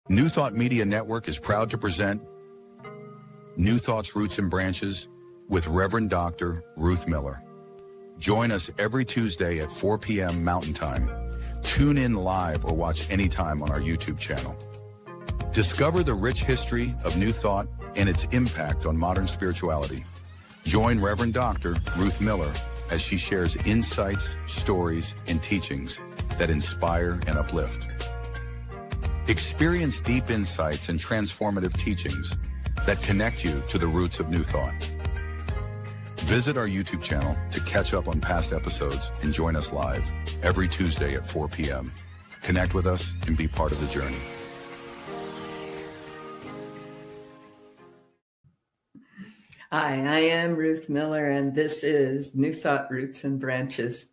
New Thought Media Network is proud to present New Thought's Roots and Branches with Reverend Dr. Ruth Miller. Join us every Tuesday at 4 p.m. Mountain Time. Tune in live or watch anytime on our YouTube channel. Discover the rich history of New Thought and its impact on modern spirituality. Join Reverend Dr. Ruth Miller as she shares insights, stories, and teachings that inspire and uplift. Experience deep insights and transformative teachings that connect you to the roots of New Thought. Visit our YouTube channel to catch up on past episodes and join us live every Tuesday at 4 p.m. Connect with us and be part of the journey. Hi, I am Ruth Miller, and this is New Thought Roots and Branches.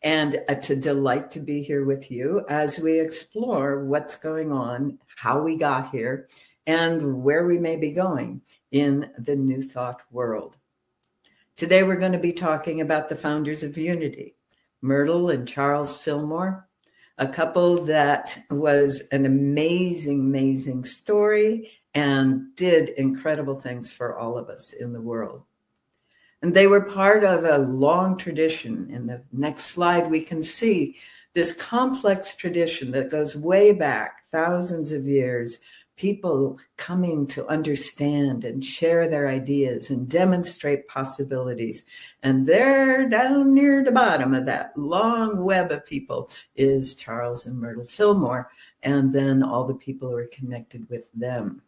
And it's a delight to be here with you as we explore what's going on, how we got here, and where we may be going in the New Thought world. Today, we're going to be talking about the founders of Unity, Myrtle and Charles Fillmore, a couple that was an amazing, amazing story and did incredible things for all of us in the world. And they were part of a long tradition. In the next slide, we can see this complex tradition that goes way back thousands of years, people coming to understand and share their ideas and demonstrate possibilities. And there, down near the bottom of that long web of people, is Charles and Myrtle Fillmore, and then all the people who are connected with them.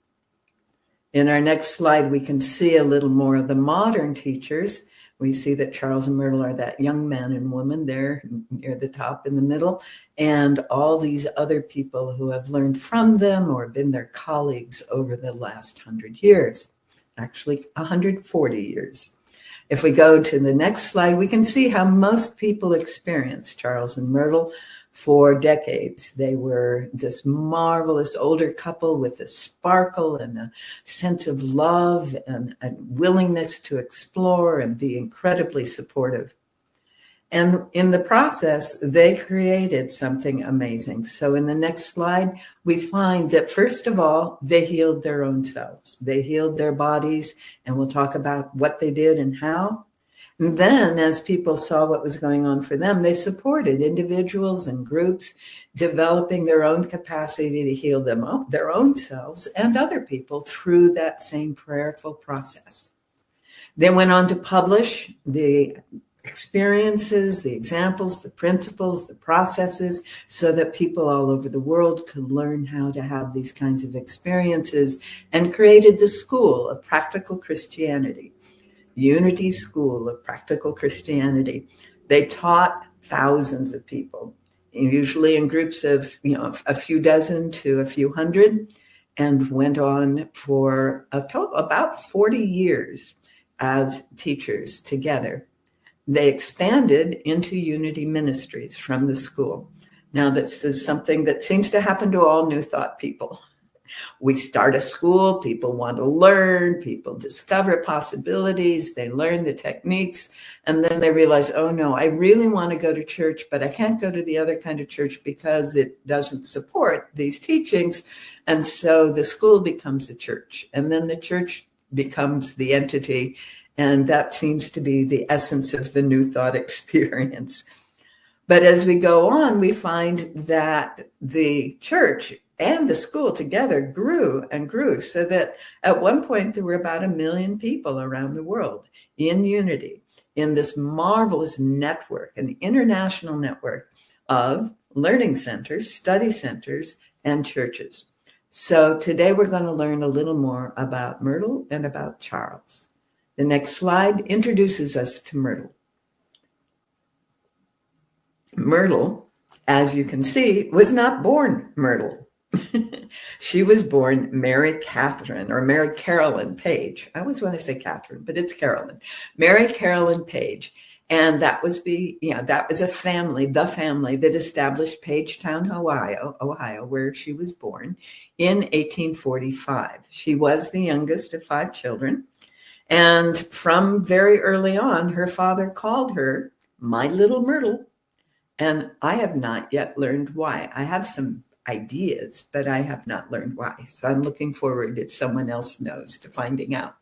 In our next slide, we can see a little more of the modern teachers. We see that Charles and Myrtle are that young man and woman there near the top in the middle, and all these other people who have learned from them or been their colleagues over the last 100 years, actually 140 years. If we go to the next slide, we can see how most people experience Charles and Myrtle. For decades, they were this marvelous older couple with a sparkle and a sense of love and a willingness to explore and be incredibly supportive. And in the process, they created something amazing. So in the next slide, we find that, first of all, they healed their own selves. They healed their bodies, and we'll talk about what they did and how. And then, as people saw what was going on for them, they supported individuals and groups developing their own capacity to heal their own selves and other people through that same prayerful process. They went on to publish the experiences, the examples, the principles, the processes, so that people all over the world could learn how to have these kinds of experiences, and created the School of Practical Christianity. Unity School of Practical Christianity. They taught thousands of people, usually in groups of a few dozen to a few hundred, and went on for about 40 years as teachers together. They expanded into Unity Ministries from the school. Now, this is something that seems to happen to all New Thought people. We start a school, people want to learn, people discover possibilities, they learn the techniques, and then they realize, oh no, I really want to go to church, but I can't go to the other kind of church because it doesn't support these teachings. And so the school becomes a church, and then the church becomes the entity, and that seems to be the essence of the New Thought experience. But as we go on, we find that the church and the school together grew and grew, so that at one point there were about 1 million people around the world in unity, in this marvelous network, an international network of learning centers, study centers, and churches. So today we're going to learn a little more about Myrtle and about Charles. The next slide introduces us to Myrtle. Myrtle, as you can see, was not born Myrtle. She was born Mary Catherine or Mary Carolyn Page. I always want to say Catherine, but it's Carolyn. Mary Carolyn Page. And that was a family, the family that established Pagetown, Ohio, where she was born in 1845. She was the youngest of 5 children. And from very early on, her father called her my little Myrtle. And I have not yet learned why. I have some ideas, but I have not learned why. So I'm looking forward, if someone else knows, to finding out.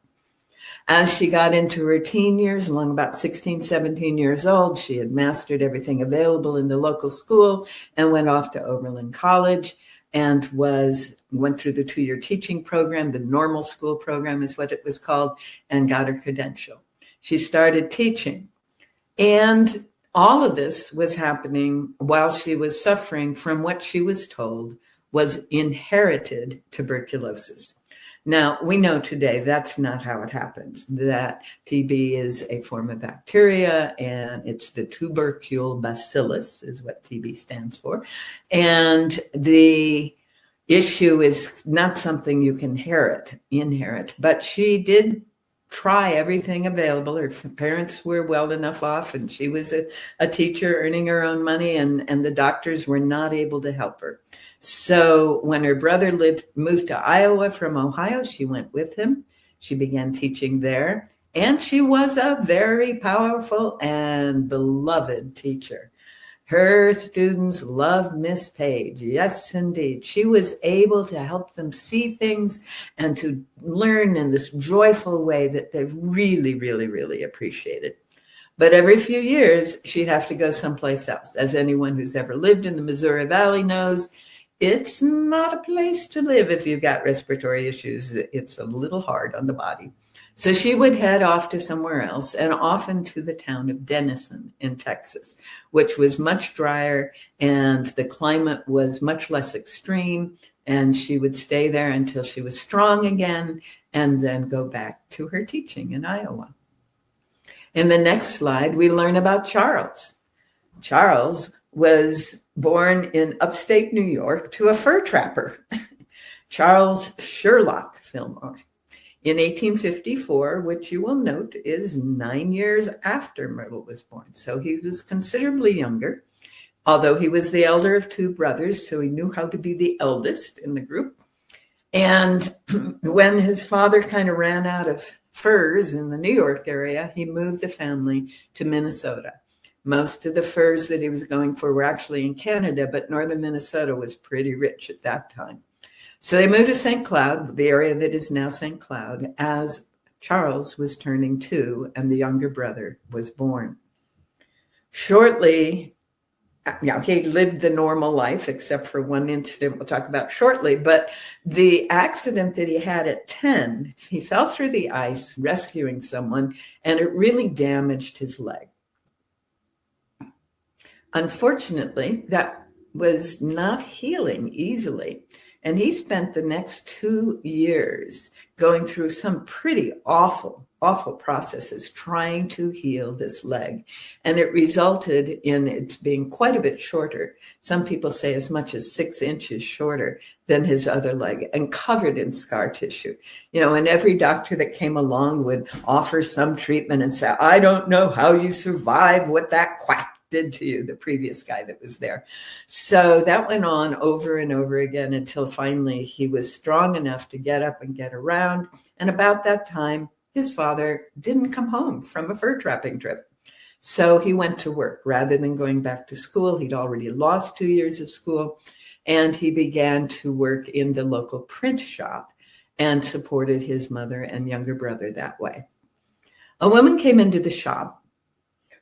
As she got into her teen years, along about 16, 17 years old, she had mastered everything available in the local school and went off to Oberlin College and went through the 2-year teaching program. The normal school program is what it was called, and got her credential. She started teaching. And all of this was happening while she was suffering from what she was told was inherited tuberculosis. Now, we know today that's not how it happens, that TB is a form of bacteria, and it's the tubercle bacillus is what TB stands for. And the issue is not something you can inherit, but she did try everything available. Her parents were well enough off, and she was a teacher earning her own money, and the doctors were not able to help her. So when her brother moved to Iowa from Ohio, she went with him. She began teaching there, and she was a very powerful and beloved teacher. Her students loved Miss Page. Yes, indeed. She was able to help them see things and to learn in this joyful way that they really, really, really appreciated. But every few years, she'd have to go someplace else. As anyone who's ever lived in the Missouri Valley knows, it's not a place to live if you've got respiratory issues. It's a little hard on the body. So she would head off to somewhere else, and often to the town of Denison in Texas, which was much drier and the climate was much less extreme. And she would stay there until she was strong again and then go back to her teaching in Iowa. In the next slide, we learn about Charles. Charles was born in upstate New York to a fur trapper, Charles Sherlock Fillmore, in 1854, which you will note is 9 years after Myrtle was born. So he was considerably younger, although he was the elder of 2 brothers, so he knew how to be the eldest in the group. And when his father kind of ran out of furs in the New York area, he moved the family to Minnesota. Most of the furs that he was going for were actually in Canada, but northern Minnesota was pretty rich at that time. So they moved to St. Cloud, the area that is now St. Cloud, as Charles was turning 2 and the younger brother was born. Shortly, he lived the normal life, except for one incident we'll talk about shortly. But the accident that he had at 10, he fell through the ice rescuing someone, and it really damaged his leg. Unfortunately, that was not healing easily. And he spent the next 2 years going through some pretty awful processes trying to heal this leg. And it resulted in it being quite a bit shorter. Some people say as much as 6 inches shorter than his other leg, and covered in scar tissue. And every doctor that came along would offer some treatment and say, I don't know how you survive what that quack did to you, the previous guy that was there. So that went on over and over again until finally he was strong enough to get up and get around. And about that time, his father didn't come home from a fur trapping trip. So he went to work rather than going back to school. He'd already lost 2 years of school, and he began to work in the local print shop and supported his mother and younger brother that way. A woman came into the shop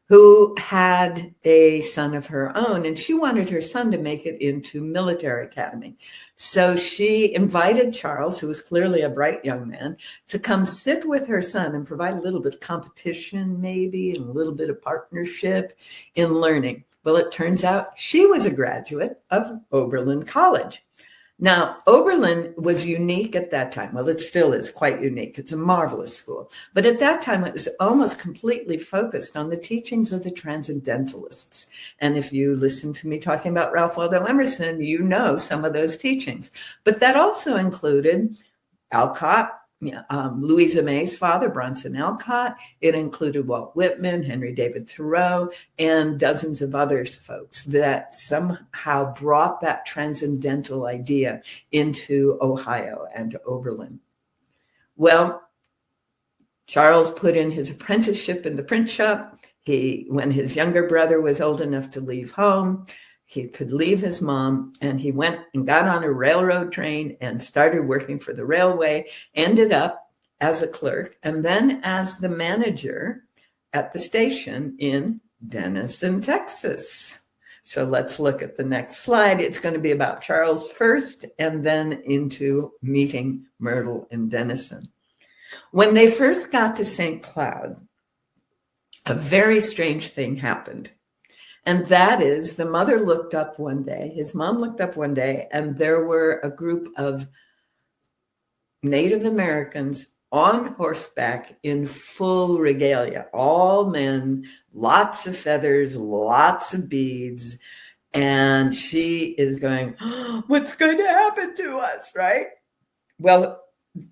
who had a son of her own, and she wanted her son to make it into military academy. So she invited Charles, who was clearly a bright young man, to come sit with her son and provide a little bit of competition, maybe, and a little bit of partnership in learning. Well, it turns out she was a graduate of Oberlin College. Now, Oberlin was unique at that time. Well, it still is quite unique. It's a marvelous school. But at that time, it was almost completely focused on the teachings of the Transcendentalists. And if you listen to me talking about Ralph Waldo Emerson, you know some of those teachings. But that also included Alcott, Louisa May's father, Bronson Alcott. It included Walt Whitman, Henry David Thoreau, and dozens of other folks that somehow brought that transcendental idea into Ohio and Oberlin. Well, Charles put in his apprenticeship in the print shop. When his younger brother was old enough to leave home, he could leave his mom, and he went and got on a railroad train and started working for the railway, ended up as a clerk, and then as the manager at the station in Denison, Texas. So let's look at the next slide. It's going to be about Charles first, and then into meeting Myrtle in Denison. When they first got to St. Cloud, a very strange thing happened. And that is, the mother looked up one day, his mom looked up one day, and there were a group of Native Americans on horseback in full regalia, all men, lots of feathers, lots of beads. And she is going, oh, what's going to happen to us, right? Well,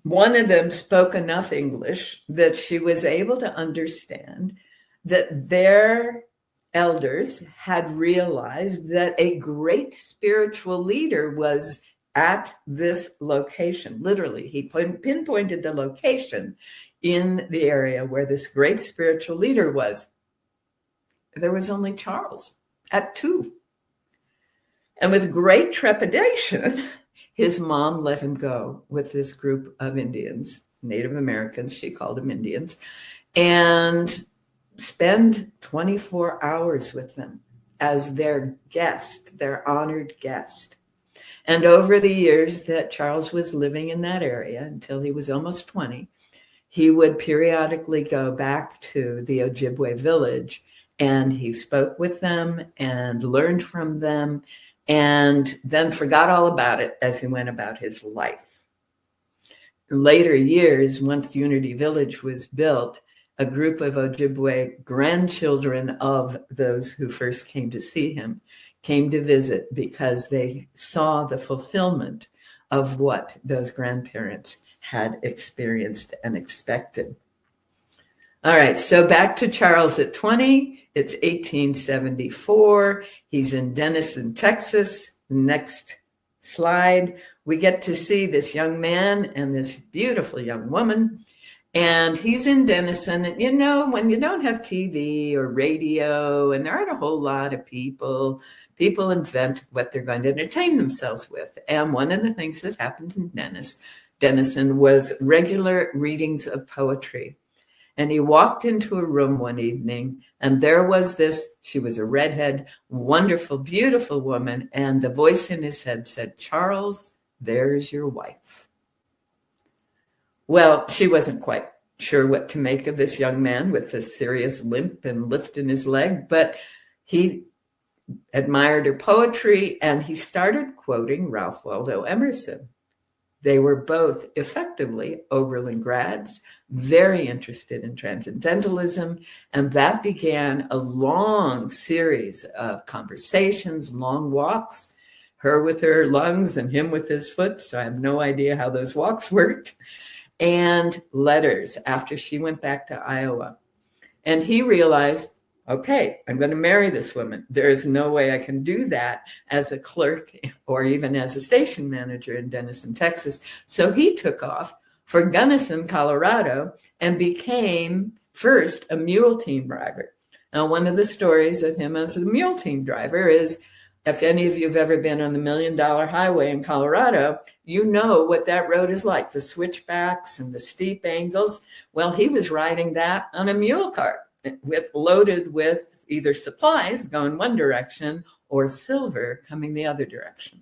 one of them spoke enough English that she was able to understand that their elders had realized that a great spiritual leader was at this location. Literally, he pinpointed the location in the area where this great spiritual leader was. There was only Charles at 2. And with great trepidation, his mom let him go with this group of Indians, Native Americans, she called them Indians, and spend 24 hours with them as their guest, their honored guest. And over the years that Charles was living in that area, until he was almost 20, he would periodically go back to the Ojibwe village, and he spoke with them and learned from them, and then forgot all about it as he went about his life. In later years, once Unity Village was built, a group of Ojibwe grandchildren of those who first came to see him came to visit because they saw the fulfillment of what those grandparents had experienced and expected. All right, so back to Charles at 20. It's 1874. He's in Denison, Texas. Next slide. We get to see this young man and this beautiful young woman. And he's in Denison. And, you know, when you don't have TV or radio, and there aren't a whole lot of people invent what they're going to entertain themselves with. And one of the things that happened in Denison was regular readings of poetry. And he walked into a room one evening, and there was this, she was a redhead, wonderful, beautiful woman. And the voice in his head said, Charles, there's your wife. Well, she wasn't quite sure what to make of this young man with this serious limp and lift in his leg, but he admired her poetry, and he started quoting Ralph Waldo Emerson. They were both effectively Oberlin grads, very interested in transcendentalism, and that began a long series of conversations, long walks, her with her lungs and him with his foot, so I have no idea how those walks worked, and letters after she went back to Iowa. And he realized, okay, I'm going to marry this woman. There is no way I can do that as a clerk or even as a station manager in Denison, Texas. So he took off for Gunnison, Colorado, and became first a mule team driver. Now, one of the stories of him as a mule team driver is, if any of you have ever been on the $1 Million Highway in Colorado, you know what that road is like, the switchbacks and the steep angles. Well, he was riding that on a mule cart, loaded with either supplies going one direction or silver coming the other direction.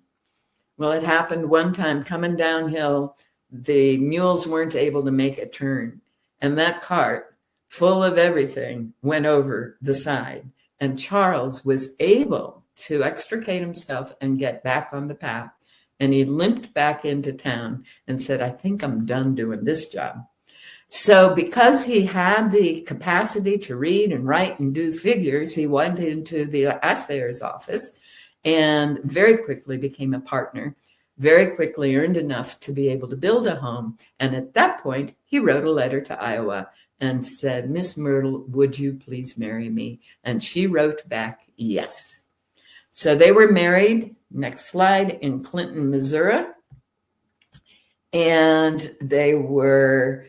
Well, it happened one time coming downhill, the mules weren't able to make a turn, and that cart full of everything went over the side, and Charles was able to extricate himself and get back on the path, and he limped back into town and said, I think I'm done doing this job. So because he had the capacity to read and write and do figures, he went into the assayer's office and very quickly became a partner, very quickly earned enough to be able to build a home. And at that point, he wrote a letter to Iowa and said, Miss Myrtle, would you please marry me? And she wrote back, yes. So they were married, next slide, in Clinton, Missouri. And they were,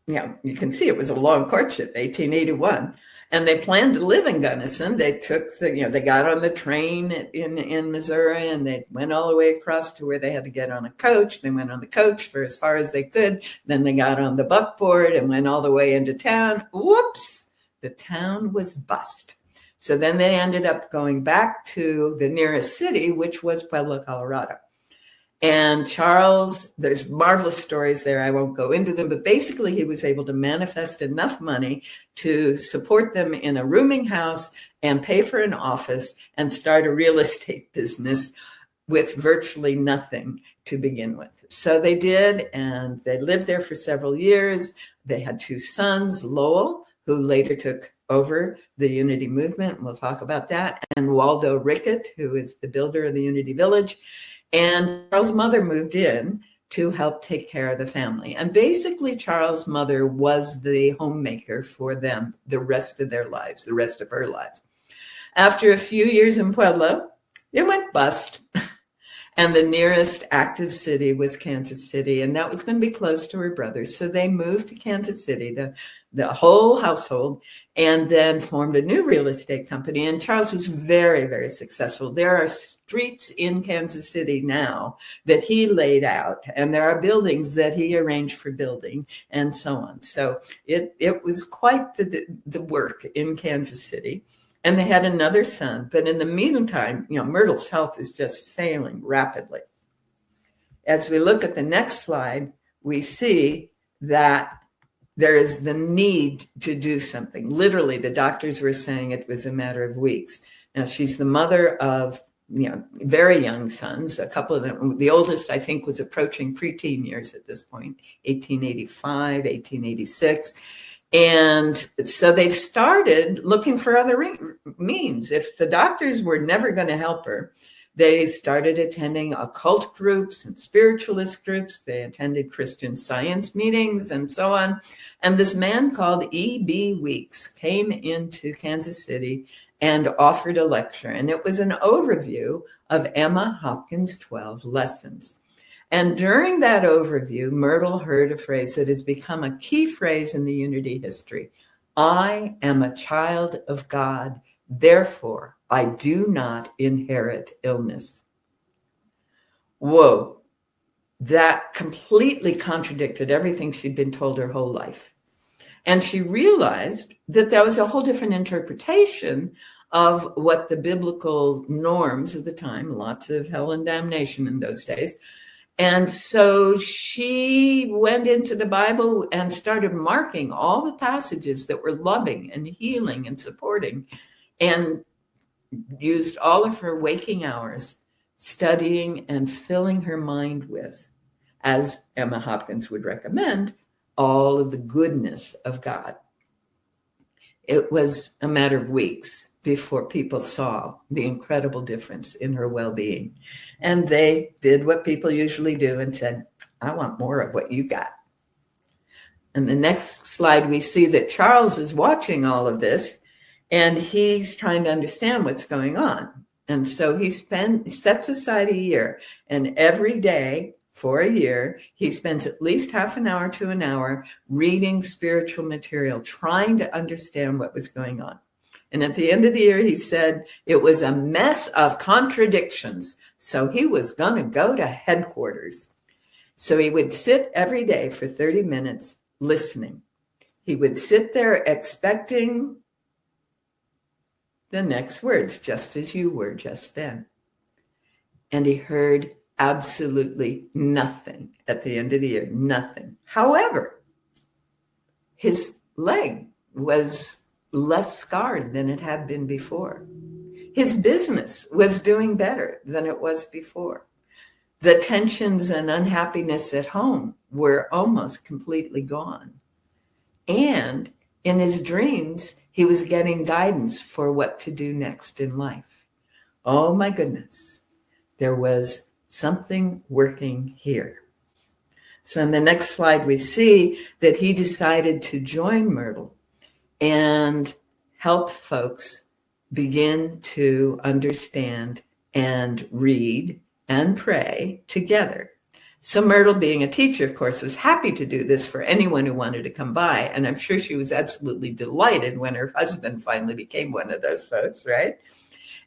you can see it was a long courtship, 1881. And they planned to live in Gunnison. They took they got on the train in Missouri, and they went all the way across to where they had to get on a coach. They went on the coach for as far as they could. Then they got on the buckboard and went all the way into town. Whoops, the town was bust. So then they ended up going back to the nearest city, which was Pueblo, Colorado. And Charles, there's marvelous stories there. I won't go into them, but basically he was able to manifest enough money to support them in a rooming house and pay for an office and start a real estate business with virtually nothing to begin with. So they did, and they lived there for several years. They had 2 sons, Lowell, who later took over the Unity movement. We'll talk about that. And Waldo Rickett, who is the builder of the Unity Village. And Charles' mother moved in to help take care of the family. And basically, Charles' mother was the homemaker for them the rest of their lives, the rest of her lives. After a few years in Pueblo, it went bust. And the nearest active city was Kansas City, and that was going to be close to her brother. So they moved to Kansas City, the whole household, and then formed a new real estate company. And Charles was very, very successful. There are streets in Kansas City now that he laid out, and there are buildings that he arranged for building, and so on. So it was quite the work in Kansas City. And they had another son. But in the meantime, Myrtle's health is just failing rapidly. As we look at the next slide, we see that there is the need to do something. Literally, the doctors were saying it was a matter of weeks. Now, she's the mother of very young sons, a couple of them. The oldest, I think, was approaching preteen years at this point, 1885, 1886. And so they've started looking for other means. If the doctors were never going to help her, they started attending occult groups and spiritualist groups. They attended Christian Science meetings and so on. And this man called E.B. Weeks came into Kansas City and offered a lecture. And it was an overview of Emma Hopkins' 12 lessons. And during that overview, Myrtle heard a phrase that has become a key phrase in the Unity history. I am a child of God, therefore I do not inherit illness. Whoa, that completely contradicted everything she'd been told her whole life. And she realized that there was a whole different interpretation of what the biblical norms of the time, lots of hell and damnation in those days. And so she went into the Bible and started marking all the passages that were loving and healing and supporting, and used all of her waking hours studying and filling her mind with, as Emma Hopkins would recommend, all of the goodness of God. It was a matter of weeks before people saw the incredible difference in her well-being. And they did what people usually do and said, I want more of what you got. And the next slide, we see that Charles is watching all of this, and he's trying to understand what's going on. And so he sets aside a year, and every day for a year, he spends at least half an hour to an hour reading spiritual material, trying to understand what was going on. And at the end of the year, he said it was a mess of contradictions. So he was going to go to headquarters. So he would sit every day for 30 minutes listening. He would sit there expecting the next words, just as you were just then. And he heard absolutely nothing at the end of the year, nothing. However, his leg was less scarred than it had been before. His business was doing better than it was before. The tensions and unhappiness at home were almost completely gone. And in his dreams, he was getting guidance for what to do next in life. Oh my goodness, there was something working here. So in the next slide, we see that he decided to join Myrtle and help folks begin to understand and read and pray together. So Myrtle, being a teacher, of course, was happy to do this for anyone who wanted to come by. And I'm sure she was absolutely delighted when her husband finally became one of those folks, right?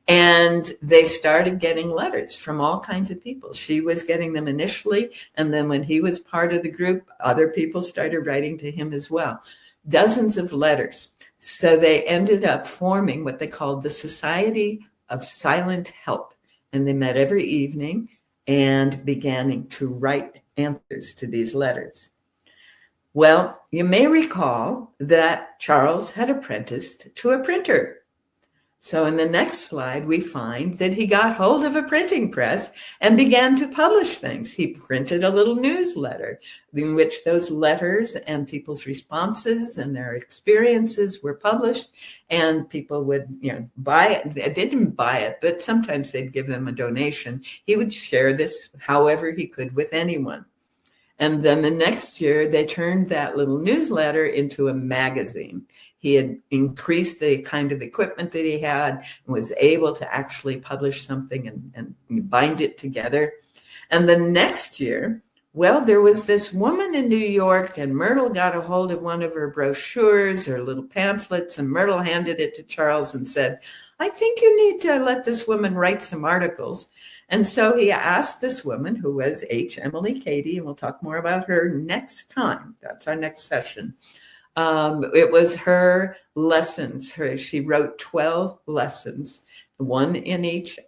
And they started getting letters from all kinds of people. She was getting them initially. And then when he was part of the group, other people started writing to him as well. Dozens of letters. So they ended up forming what they called the Society of Silent Help. And they met every evening and began to write answers to these letters. Well, you may recall that Charles had apprenticed to a printer. So in the next slide, we find that he got hold of a printing press and began to publish things. He printed a little newsletter in which those letters and people's responses and their experiences were published, and people would, buy it. They didn't buy it, but sometimes they'd give them a donation. He would share this however he could with anyone. And then the next year, they turned that little newsletter into a magazine. He had increased the kind of equipment that he had and was able to actually publish something and bind it together. And the next year, well, there was this woman in New York, and Myrtle got a hold of one of her brochures, her little pamphlets, and Myrtle handed it to Charles and said, I think you need to let this woman write some articles. And so he asked this woman, who was Emily Cady, and we'll talk more about her next time. That's our next session. It was her lessons. She wrote 12 lessons, one in each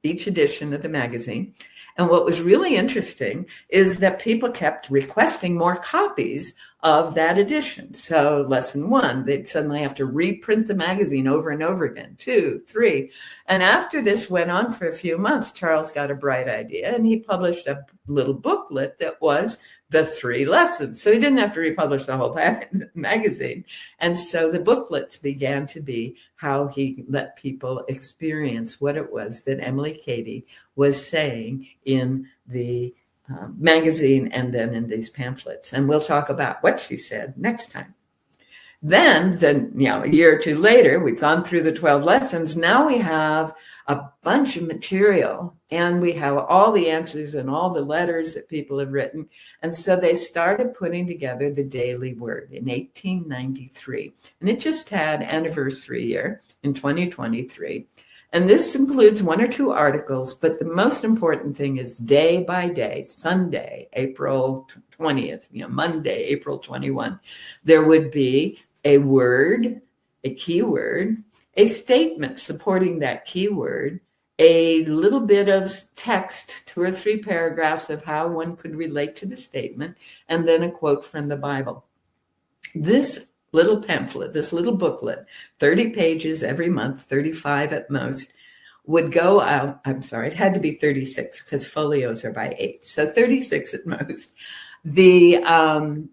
edition of the magazine. And what was really interesting is that people kept requesting more copies of that edition. So lesson 1, they'd suddenly have to reprint the magazine over and over again, 2, 3. And after this went on for a few months, Charles got a bright idea, and he published a little booklet that was the 3 lessons. So he didn't have to republish the whole magazine. And so the booklets began to be how he let people experience what it was that Emily Cady was saying in the magazine and then in these pamphlets. And we'll talk about what she said next time. Then, a year or two later, we've gone through the 12 lessons. Now we have a bunch of material, and we have all the answers and all the letters that people have written. And so they started putting together the Daily Word in 1893. And it just had anniversary year in 2023. And this includes 1 or 2 articles, but the most important thing is day by day, Sunday, April 20th, Monday, April 21, there would be a word, a keyword, a statement supporting that keyword, a little bit of text, 2 or 3 paragraphs of how one could relate to the statement, and then a quote from the Bible. This little pamphlet, this little booklet, 30 pages every month, 35 at most, would go out. I'm sorry, it had to be 36 because folios are by 8. So 36 at most. It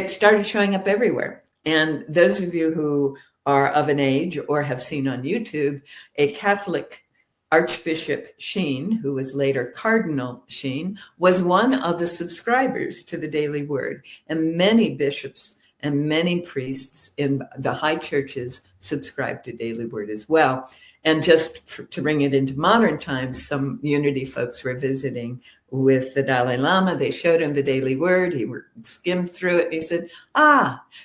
started showing up everywhere. And those of you who are of an age or have seen on YouTube, a Catholic Archbishop Sheen, who was later Cardinal Sheen, was one of the subscribers to the Daily Word. And many bishops and many priests in the high churches subscribe to Daily Word as well. And just to bring it into modern times, some Unity folks were visiting with the Dalai Lama. They showed him the Daily Word. He skimmed through it. And he said,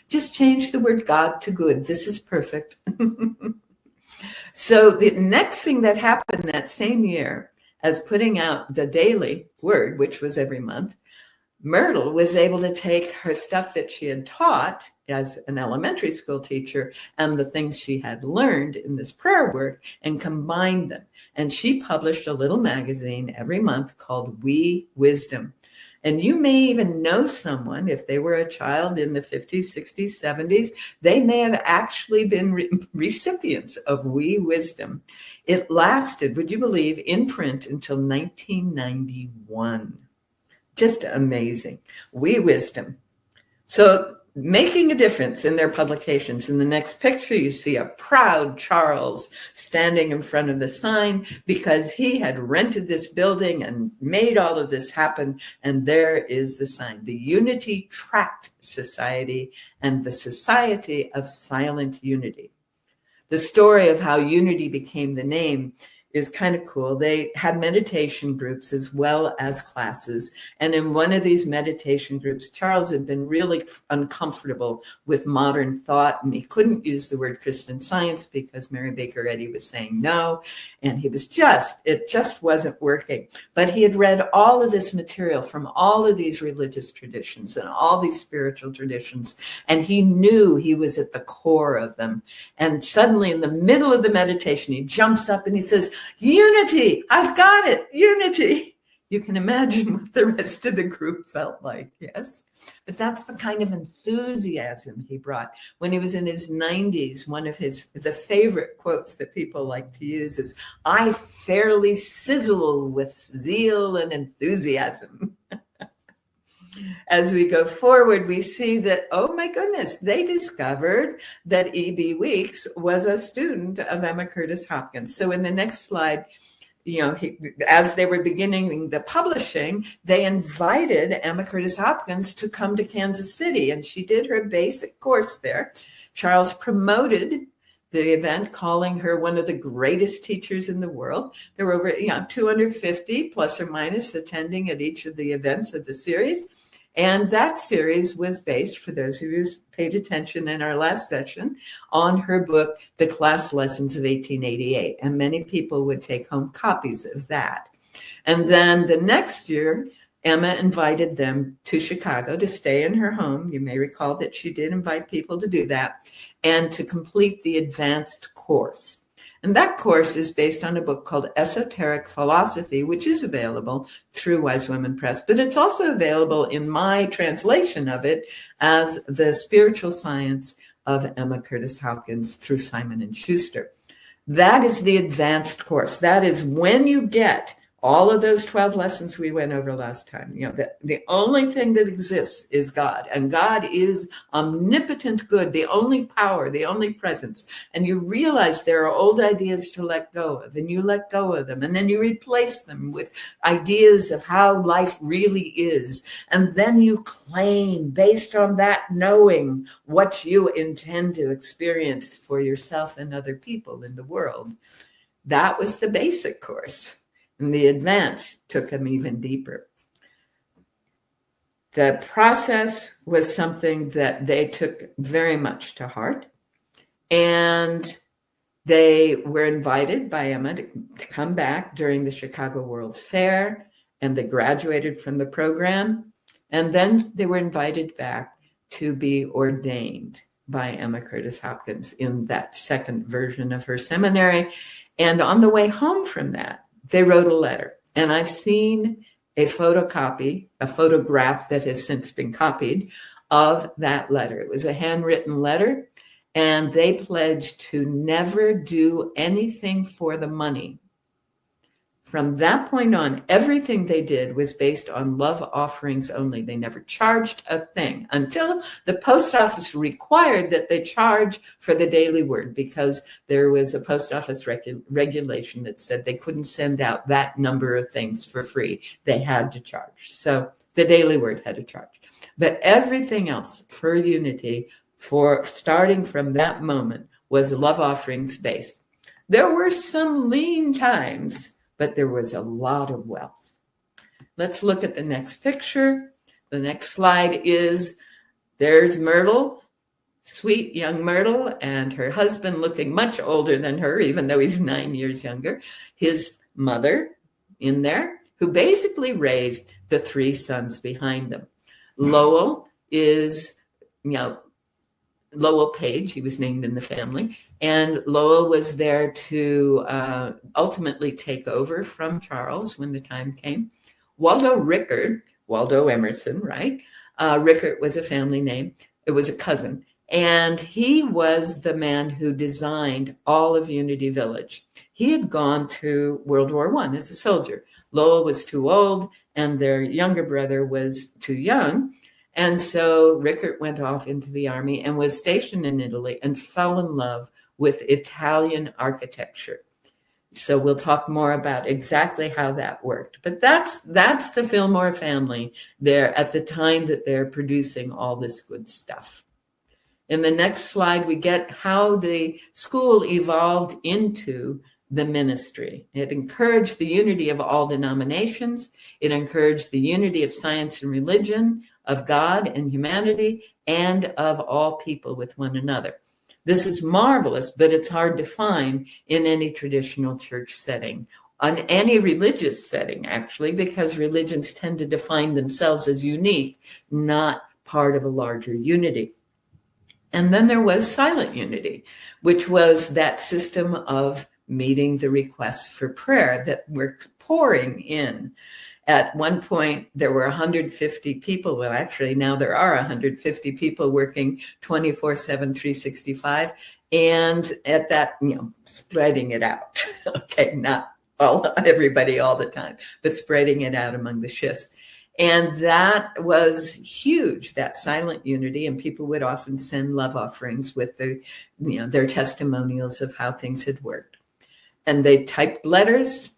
just change the word God to good. This is perfect. So the next thing that happened that same year, as putting out the Daily Word, which was every month, Myrtle was able to take her stuff that she had taught as an elementary school teacher and the things she had learned in this prayer work and combine them. And she published a little magazine every month called We Wisdom. And you may even know someone, if they were a child in the 50s, 60s, 70s, they may have actually been recipients of We Wisdom. It lasted, would you believe, in print until 1991. Just amazing. We Wisdom. So making a difference in their publications. In the next picture, you see a proud Charles standing in front of the sign because he had rented this building and made all of this happen. And there is the sign, the Unity Tract Society and the Society of Silent Unity. The story of how Unity became the name is kind of cool. They had meditation groups as well as classes. And in one of these meditation groups, Charles had been really uncomfortable with modern thought, and he couldn't use the word Christian Science because Mary Baker Eddy was saying no. And it just wasn't working. But he had read all of this material from all of these religious traditions and all these spiritual traditions, and he knew he was at the core of them. And suddenly in the middle of the meditation, he jumps up and he says, "Unity, I've got it, unity." You can imagine what the rest of the group felt like, yes? But that's the kind of enthusiasm he brought. When he was in his 90s, one of the favorite quotes that people like to use is, "I fairly sizzle with zeal and enthusiasm." As we go forward, we see that, oh my goodness, they discovered that E.B. Weeks was a student of Emma Curtis Hopkins. So in the next slide, as they were beginning the publishing, they invited Emma Curtis Hopkins to come to Kansas City, and she did her basic course there. Charles promoted the event, calling her one of the greatest teachers in the world. There were over 250 plus or minus attending at each of the events of the series. And that series was based, for those of you who paid attention in our last session, on her book, The Class Lessons of 1888. And many people would take home copies of that. And then the next year, Emma invited them to Chicago to stay in her home. You may recall that she did invite people to do that, and to complete the advanced course. And that course is based on a book called Esoteric Philosophy, which is available through Wise Women Press. But it's also available in my translation of it as The Spiritual Science of Emma Curtis Hopkins through Simon & Schuster. That is the advanced course. That is when you get all of those 12 lessons we went over last time. The only thing that exists is God, and God is omnipotent good, the only power, the only presence. And you realize there are old ideas to let go of, and you let go of them, and then you replace them with ideas of how life really is. And then you claim, based on that knowing, what you intend to experience for yourself and other people in the world. That was the basic course. And the advance took them even deeper. The process was something that they took very much to heart. And they were invited by Emma to come back during the Chicago World's Fair, and they graduated from the program. And then they were invited back to be ordained by Emma Curtis Hopkins in that second version of her seminary. And on the way home from that, they wrote a letter, and I've seen a photograph that has since been copied of that letter. It was a handwritten letter, and they pledged to never do anything for the money. From that point on, everything they did was based on love offerings only. They never charged a thing until the post office required that they charge for the Daily Word, because there was a post office regulation that said they couldn't send out that number of things for free. They had to charge. So the Daily Word had to charge. But everything else for Unity, for starting from that moment, was love offerings based. There were some lean times, but there was a lot of wealth. Let's look at the next picture. The next slide there's Myrtle, sweet young Myrtle, and her husband looking much older than her, even though he's 9 years younger. His mother in there, who basically raised the three sons behind them. Lowell is, Lowell Page, he was named in the family. And Lowell was there to ultimately take over from Charles when the time came. Waldo Rickard, Waldo Emerson, right? Rickard was a family name. It was a cousin. And he was the man who designed all of Unity Village. He had gone to World War I as a soldier. Lowell was too old, and their younger brother was too young. And so Rickard went off into the army and was stationed in Italy and fell in love with Italian architecture. So we'll talk more about exactly how that worked. But that's the Fillmore family there at the time that they're producing all this good stuff. In the next slide, we get how the school evolved into the ministry. It encouraged the unity of all denominations. It encouraged the unity of science and religion, of God and humanity, and of all people with one another. This is marvelous, but it's hard to find in any traditional church setting, on any religious setting, actually, because religions tend to define themselves as unique, not part of a larger unity. And then there was silent unity, which was that system of meeting the requests for prayer that were pouring in. At one point, there were 150 people. Well, actually, now there are 150 people working 24/7, 365. And at that, spreading it out. Okay, not everybody all the time, but spreading it out among the shifts. And that was huge, that silent unity. And people would often send love offerings with their testimonials of how things had worked. And they typed letters.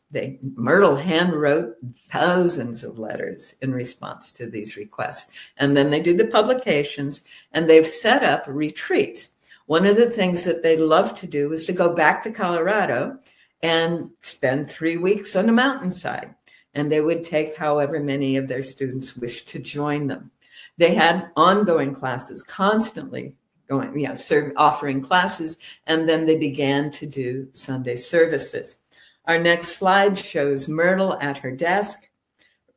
Myrtle handwrote thousands of letters in response to these requests. And then they do the publications, and they've set up retreats. One of the things that they love to do is to go back to Colorado and spend 3 weeks on a mountainside. And they would take however many of their students wished to join them. They had ongoing classes, constantly offering classes, and then they began to do Sunday services. Our next slide shows Myrtle at her desk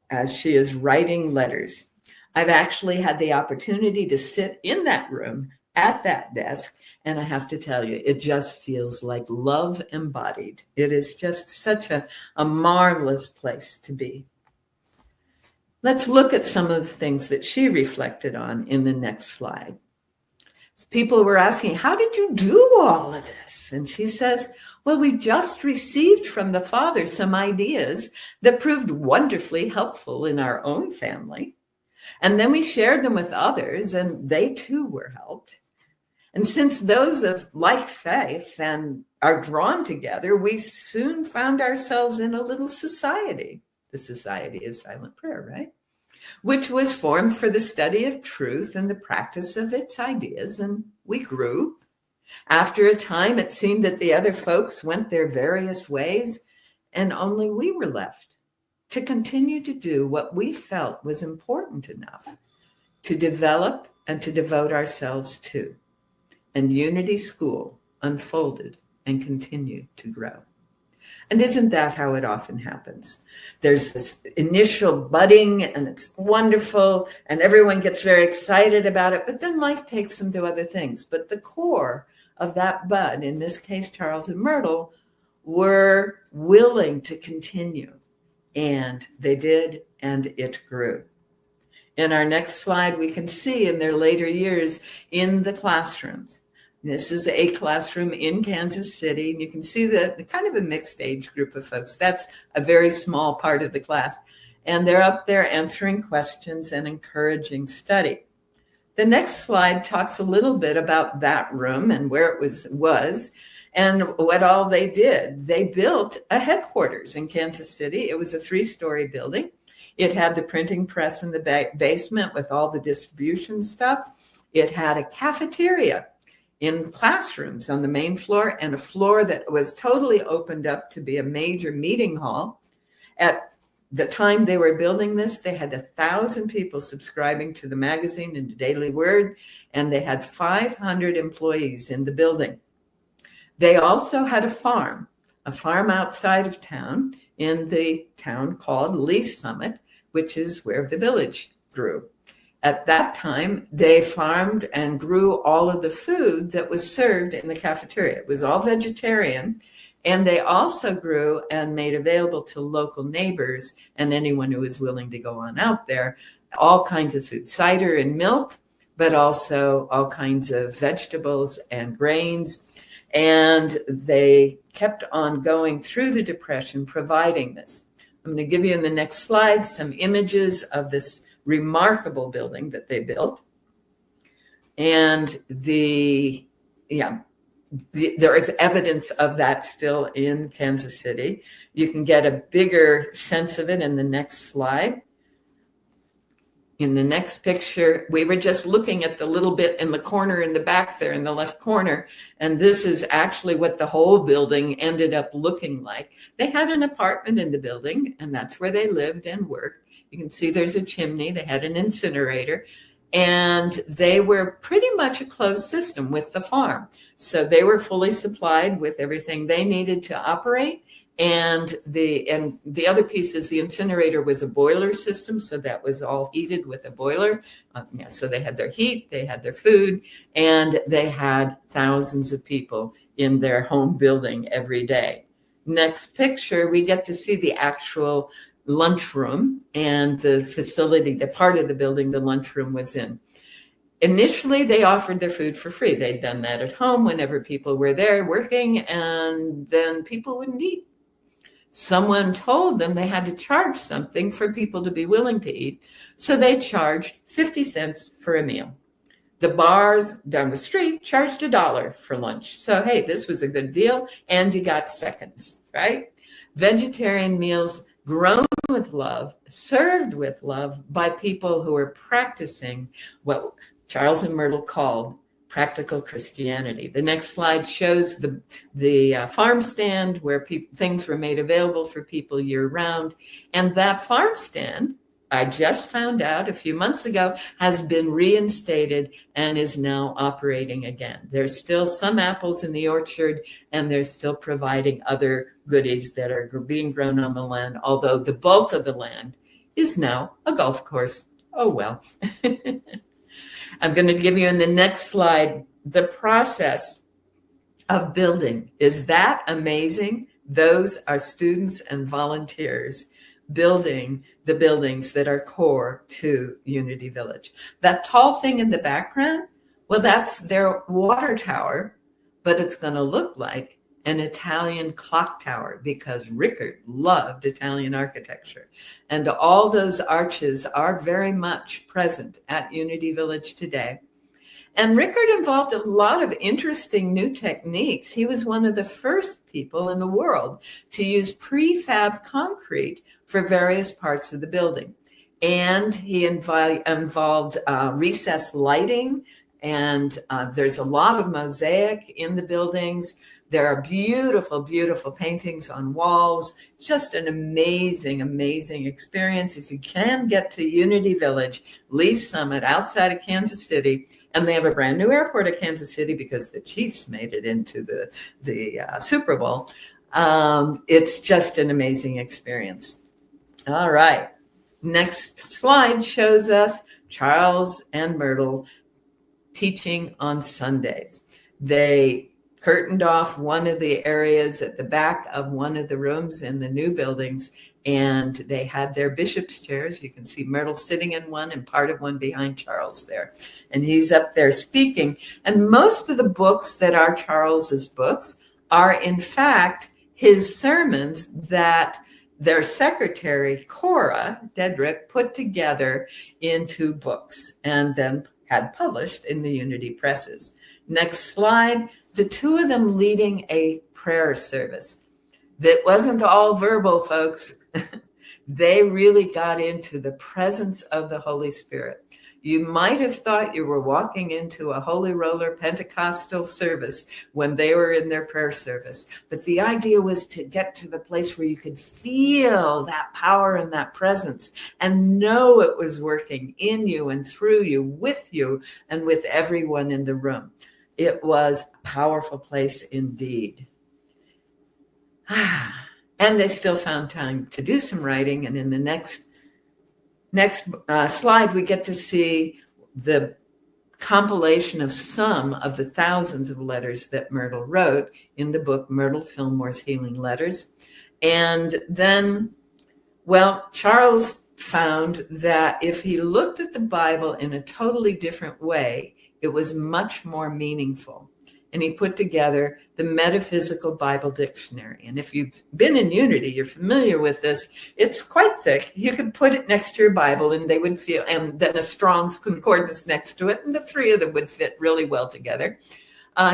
as she is writing letters. I've actually had the opportunity to sit in that room at that desk, and I have to tell you, it just feels like love embodied. It is just such a marvelous place to be. Let's look at some of the things that she reflected on in the next slide. People were asking, how did you do all of this? And she says, well, we just received from the Father some ideas that proved wonderfully helpful in our own family. And then we shared them with others, and they too were helped. And since those of like faith and are drawn together, we soon found ourselves in a little society, the Society of Silent Prayer, right? Which was formed for the study of truth and the practice of its ideas, and we grew. After a time, it seemed that the other folks went their various ways, and only we were left to continue to do what we felt was important enough to develop and to devote ourselves to. And Unity School unfolded and continued to grow. And isn't that how it often happens? There's this initial budding, and it's wonderful, and everyone gets very excited about it, but then life takes them to other things. But the core of that bud, in this case, Charles and Myrtle, were willing to continue. And they did, and it grew. In our next slide, we can see in their later years in the classrooms. This is a classroom in Kansas City, and you can see the kind of a mixed age group of folks. That's a very small part of the class. And they're up there answering questions and encouraging study. The next slide talks a little bit about that room and where it was and what all they did. They built a headquarters in Kansas City. It was a 3-story building. It had the printing press in the basement with all the distribution stuff. It had a cafeteria in classrooms on the main floor, and a floor that was totally opened up to be a major meeting hall. At the time they were building this, they had 1,000 people subscribing to the magazine and the Daily Word, and they had 500 employees in the building. They also had a farm outside of town in the town called Lee Summit, which is where the village grew. At that time, they farmed and grew all of the food that was served in the cafeteria. It was all vegetarian, and they also grew and made available to local neighbors and anyone who was willing to go on out there all kinds of food, cider and milk, but also all kinds of vegetables and grains. And they kept on going through the Depression, providing this. I'm going to give you in the next slide some images of this remarkable building that they built. And there is evidence of that still in Kansas City. You can get a bigger sense of it in the next slide. In the next picture, we were just looking at the little bit in the corner in the back there in the left corner. And this is actually what the whole building ended up looking like. They had an apartment in the building, and that's where they lived and worked. You can see there's a chimney. They had an incinerator, and they were pretty much a closed system with the farm. So they were fully supplied with everything they needed to operate. And the other piece is the incinerator was a boiler system, so that was all heated with a boiler. So they had their heat, they had their food, and they had thousands of people in their home building every day. Next picture, we get to see the actual lunchroom and the facility, the part of the building the lunchroom was in. Initially, they offered their food for free. They'd done that at home whenever people were there working, and then people wouldn't eat. Someone told them they had to charge something for people to be willing to eat. So they charged 50 cents for a meal. The bars down the street charged $1 for lunch. So, hey, this was a good deal. And you got seconds, right? Vegetarian meals grown with love, served with love by people who are practicing what Charles and Myrtle called practical Christianity. The next slide shows the farm stand where things were made available for people year round. And that farm stand, I just found out a few months ago, has been reinstated and is now operating again. There's still some apples in the orchard, and they're still providing other goodies that are being grown on the land, although the bulk of the land is now a golf course. Oh, well. I'm going to give you in the next slide the process of building. Is that amazing? Those are students and volunteers building the buildings that are core to Unity Village. That tall thing in the background, well, that's their water tower, but it's going to look like an Italian clock tower because Rickard loved Italian architecture. And all those arches are very much present at Unity Village today. And Rickard involved a lot of interesting new techniques. He was one of the first people in the world to use prefab concrete for various parts of the building. And he involved recessed lighting, and there's a lot of mosaic in the buildings. There are beautiful, beautiful paintings on walls. It's just an amazing, amazing experience. If you can get to Unity Village, Lee Summit, outside of Kansas City, and they have a brand new airport at Kansas City because the Chiefs made it into the Super Bowl. It's just an amazing experience. All right. Next slide shows us Charles and Myrtle teaching on Sundays. They curtained off one of the areas at the back of one of the rooms in the new buildings, and they had their bishop's chairs. You can see Myrtle sitting in one and part of one behind Charles there. And he's up there speaking. And most of the books that are Charles's books are, in fact, his sermons that their secretary, Cora Dedrick, put together into books and then had published in the Unity presses. Next slide. The two of them leading a prayer service that wasn't all verbal, folks. They really got into the presence of the Holy Spirit. You might have thought you were walking into a Holy Roller Pentecostal service when they were in their prayer service. But the idea was to get to the place where you could feel that power and that presence and know it was working in you and through you, with you, and with everyone in the room. It was a powerful place indeed. And they still found time to do some writing. And in the next slide, we get to see the compilation of some of the thousands of letters that Myrtle wrote in the book, Myrtle Fillmore's Healing Letters. And then, well, Charles found that if he looked at the Bible in a totally different way, it was much more meaningful. And he put together the Metaphysical Bible Dictionary. And if you've been in Unity, you're familiar with this. It's quite thick. You could put it next to your Bible and they would feel, and then a Strong's Concordance next to it, and the three of them would fit really well together.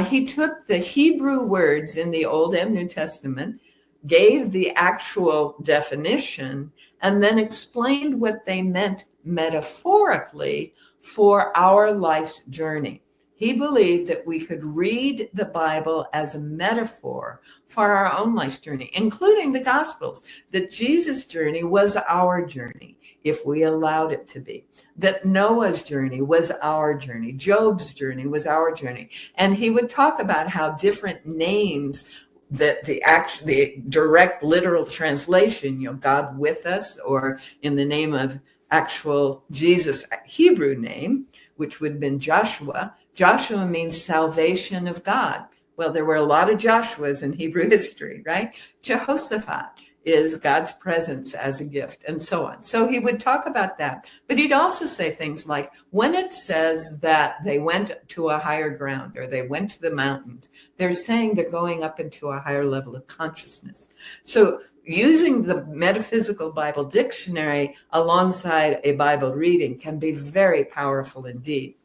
He took the Hebrew words in the Old and New Testament, gave the actual definition, and then explained what they meant metaphorically for our life's journey. He believed that we could read the Bible as a metaphor for our own life's journey, including the Gospels, that Jesus' journey was our journey, if we allowed it to be, that Noah's journey was our journey, Job's journey was our journey. And he would talk about how different names, that the direct literal translation, God with us, or in the name of actual Jesus' Hebrew name, which would have been Joshua. Joshua means salvation of God. Well, there were a lot of Joshuas in Hebrew history, right? Jehoshaphat is God's presence as a gift, and so on. So he would talk about that. But he'd also say things like, when it says that they went to a higher ground or they went to the mountains, they're saying they're going up into a higher level of consciousness. So using the Metaphysical Bible Dictionary alongside a Bible reading can be very powerful indeed.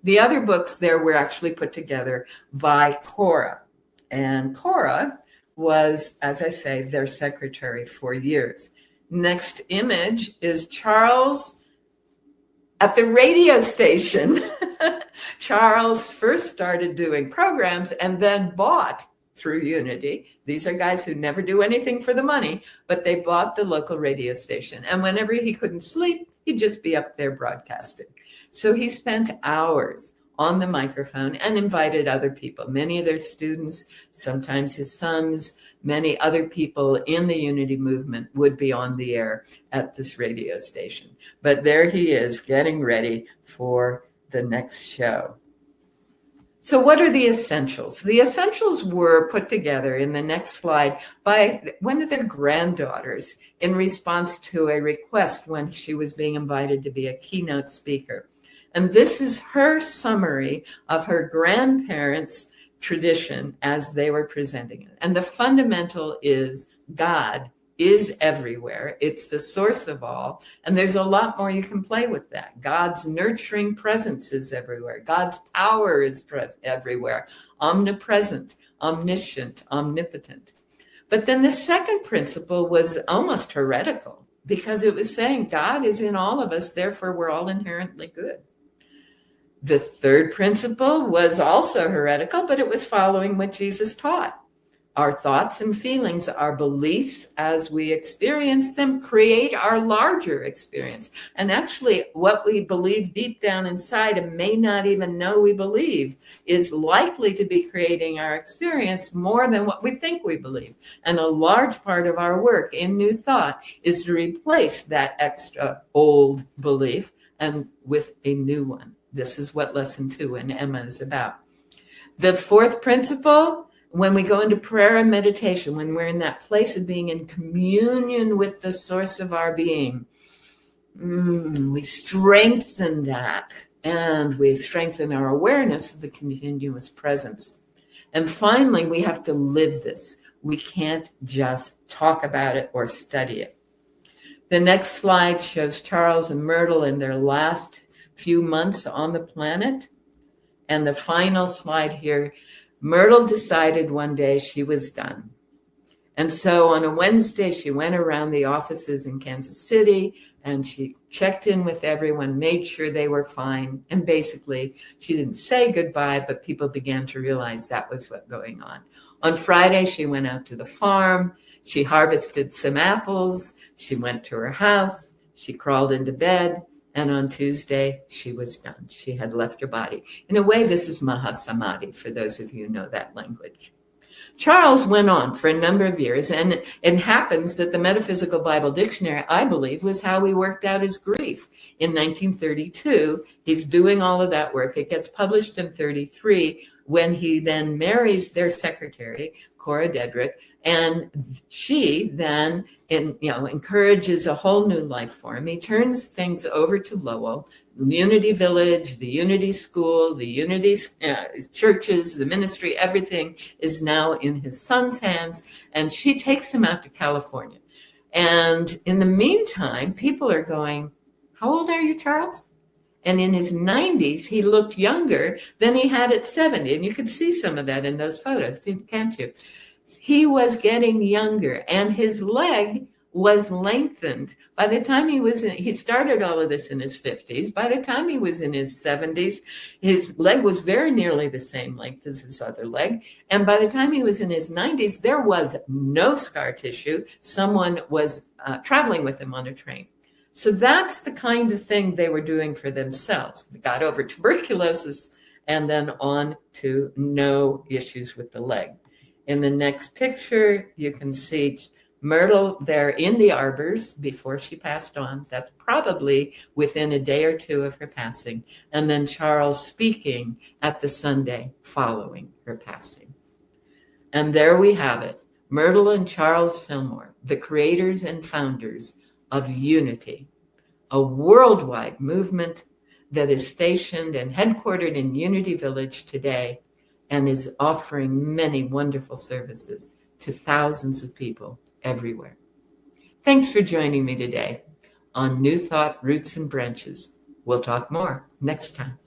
The other books there were actually put together by Cora. And Cora was, as I say, their secretary for years. Next image is Charles at the radio station. Charles first started doing programs and then bought through Unity. These are guys who never do anything for the money, but they bought the local radio station. And whenever he couldn't sleep, he'd just be up there broadcasting. So he spent hours on the microphone and invited other people, many of their students, sometimes his sons, many other people in the Unity movement would be on the air at this radio station. But there he is getting ready for the next show. So what are the essentials? The essentials were put together in the next slide by one of their granddaughters in response to a request when she was being invited to be a keynote speaker. And this is her summary of her grandparents' tradition as they were presenting it. And the fundamental is God is everywhere. It's the source of all. And there's a lot more you can play with that. God's nurturing presence is everywhere. God's power is everywhere. Omnipresent, omniscient, omnipotent. But then the second principle was almost heretical because it was saying God is in all of us, therefore we're all inherently good. The third principle was also heretical, but it was following what Jesus taught. Our thoughts and feelings, our beliefs as we experience them, create our larger experience. And actually, what we believe deep down inside and may not even know we believe is likely to be creating our experience more than what we think we believe. And a large part of our work in New Thought is to replace that extra old belief and with a new one. This is what lesson 2 in Emma is about. The fourth principle, when we go into prayer and meditation, when we're in that place of being in communion with the source of our being, we strengthen that and we strengthen our awareness of the continuous presence. And finally, we have to live this. We can't just talk about it or study it. The next slide shows Charles and Myrtle in their last few months on the planet. And the final slide here, Myrtle decided one day she was done. And so on a Wednesday, she went around the offices in Kansas City and she checked in with everyone, made sure they were fine. And basically, she didn't say goodbye, but people began to realize that was what's going on. On Friday, she went out to the farm. She harvested some apples. She went to her house. She crawled into bed. And on Tuesday, she was done. She had left her body. In a way, this is Mahasamadhi, for those of you who know that language. Charles went on for a number of years, and it happens that the Metaphysical Bible Dictionary, I believe, was how he worked out his grief. In 1932, he's doing all of that work. It gets published in 1933 when he then marries their secretary, Cora Dedrick, and she then encourages a whole new life for him. He turns things over to Lowell, the Unity Village, the Unity School, the Unity churches, the ministry, everything is now in his son's hands, and she takes him out to California. And in the meantime, people are going, how old are you, Charles? And in his 90s, he looked younger than he had at 70. And you can see some of that in those photos, can't you? He was getting younger, and his leg was lengthened. By the time he started all of this in his 50s. By the time he was in his 70s, his leg was very nearly the same length as his other leg. And by the time he was in his 90s, there was no scar tissue. Someone was traveling with him on a train. So that's the kind of thing they were doing for themselves. They got over tuberculosis and then on to no issues with the leg. In the next picture, you can see Myrtle there in the arbors before she passed on. That's probably within a day or two of her passing. And then Charles speaking at the Sunday following her passing. And there we have it. Myrtle and Charles Fillmore, the creators and founders of Unity, a worldwide movement that is stationed and headquartered in Unity Village today and is offering many wonderful services to thousands of people everywhere. Thanks for joining me today on New Thought, Roots and Branches. We'll talk more next time.